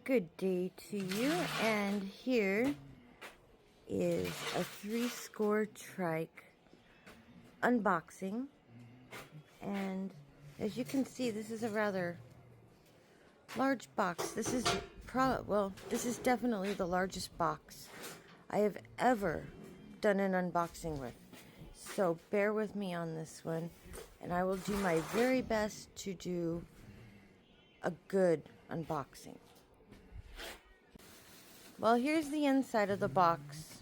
Good day to you, and here is a 3-score trike unboxing. And as you can see, this is a rather large box. This is this is definitely the largest box I have ever done an unboxing with. So bear with me on this one, and I will do my very best to do a good unboxing. Well, here's the inside of the box.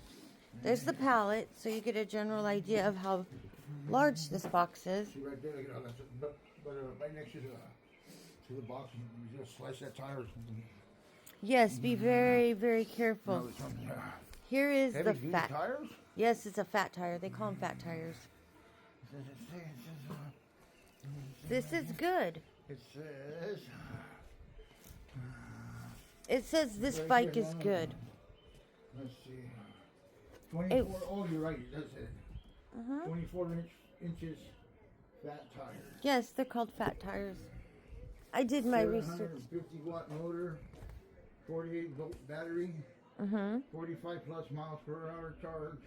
There's the pallet, so you get a general idea of how large this box is. See right there, right next to the box, you just slice that tire or something. Yes, be very, very careful. Here is the fat tires. Yes, it's a fat tire. They call them fat tires. This is good. It says this bike is good. Let's see. 24. Oh, you're right. It does say 24 inches fat tires. Yes, they're called fat tires. I did my research. 150-watt motor, 48-volt battery, 45 plus miles per hour charge.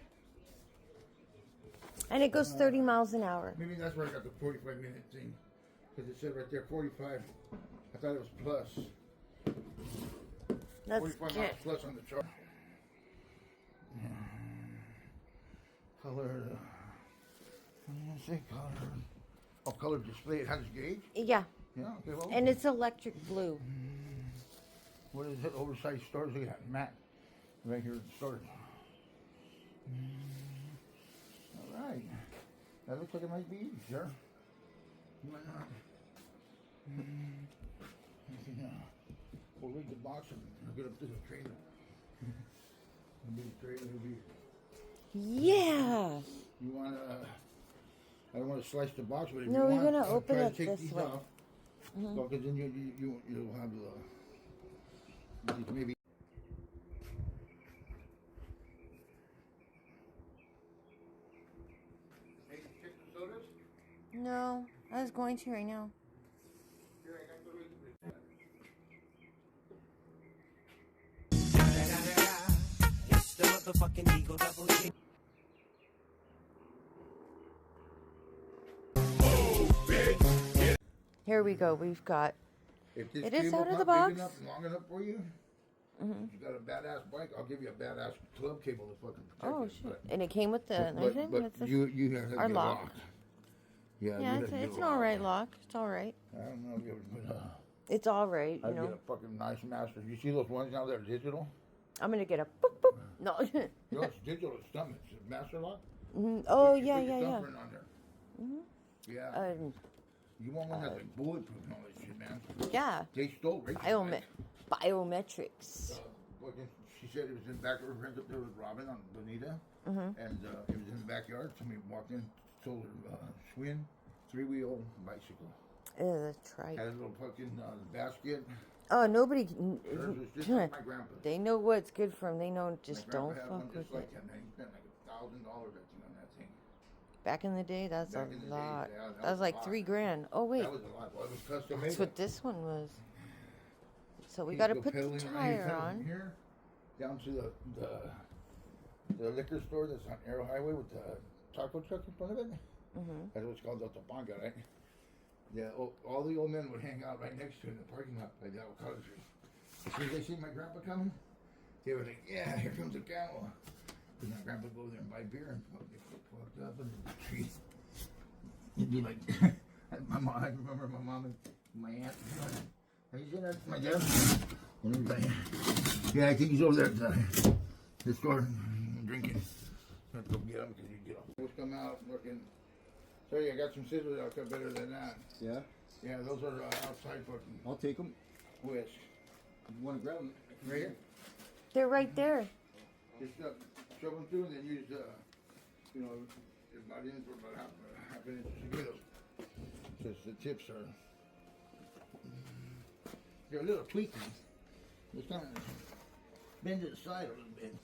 And it goes 30 miles an hour. Maybe that's where I got the 45-minute thing, because it said right there 45. I thought it was plus. Let's 45 get miles plus on the chart. Color. What did I say? Color. Oh, color display. It has a gauge. Yeah. Yeah. Okay. Well. And it's electric blue. What is it? Oversized storage. Look at that mat right here at the storage. All right. That looks like it might be easy, sir. Why not? We'll read the box and we'll get up to the trailer. Yeah. You want to? I don't want to slice the box, but if no, you we're want, gonna open try it to take this these way. off. Because then you'll have the maybe. Hey, check the sodas. No, I was going to right now. Here, I got the It's the motherfucking Eagle Double G. Here we go. We've got. If this It is cable's out of the not box. big enough, long enough for you, if you got a badass bike, I'll give you a badass club cable to fucking protect Oh it. shit! But, And it came with the anything. but With the, you have to our get lock. locked. Yeah, yeah, it's an all right lock. It's all right. I don't know if you ever It's all right. You I'd get know. a fucking nice master. You see those ones now that are digital? I'm gonna get a boop boop. No. No, it's digital. It's thumb. It's a master lock. Oh You yeah, put your yeah, yeah. thumbprint on there. Yeah. You want one that's like bulletproof and all that shit, man. Yeah. They stole Rachel's Biometrics. She said it was in the back of her friends up there with Robin on Bonita. And it was in the backyard. Somebody walked in, sold her Schwinn 3-wheel bicycle. The trike. Had a little fucking basket. Oh, nobody. Hers was just like my grandpa's. They know what's good for them. They know just My don't grandpa had fuck one with just like it. that, man. He spent like $1,000 I think on that thing. Back in the day, that's Back a in the lot. days, yeah, that was like a lot. $3,000. Oh wait, That was a lot. Well, it was custom made. that's what this one was. So we You got to go put the pedaling around tire from on. here down to the liquor store that's on Arrow Highway with the taco truck in front of it. That's what's called the Topanga, right? Yeah, all the old men would hang out right next to it in the parking lot by the avocado tree. As soon as they see my grandpa coming, they were like, "Yeah, here comes a camel." Because my grandpa would go there and buy beer and they walked up under the tree. It'd be like, I remember my mom and my aunt. Have you seen that, my dad? And he's like, yeah, I think he's over there at the store drinking. I have to go get him because he'd get him. Those come out looking. So yeah, I got some scissors that'll cut better than that. Yeah? Yeah, those are outside fucking I'll take them. whisk. You want to grab them? Right here. They're right there. Just shove them through and then use about in for about half an inch to get them. Because the tips are, they're a little tweaky. Just kind of bend it aside a little bit.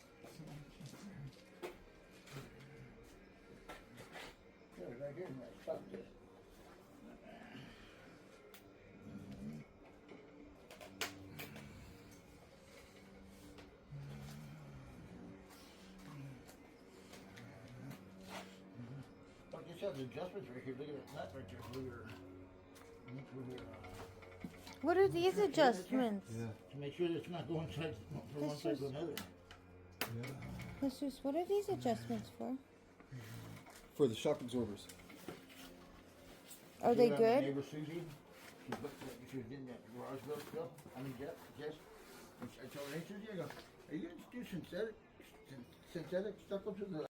Yeah, right here, nice. Stop this. has adjustments right here. Look at that right there for your. What are these adjustments? Yeah. To make sure that it's not going side from one This side is- to another. Jesus, what are these adjustments for? For the shock absorbers. Are they See around good? My neighbor Susie, she was in that garage built stuff. I mean, Jess. And I told her, hey Susie, I go, are you gonna do synthetic stucco to the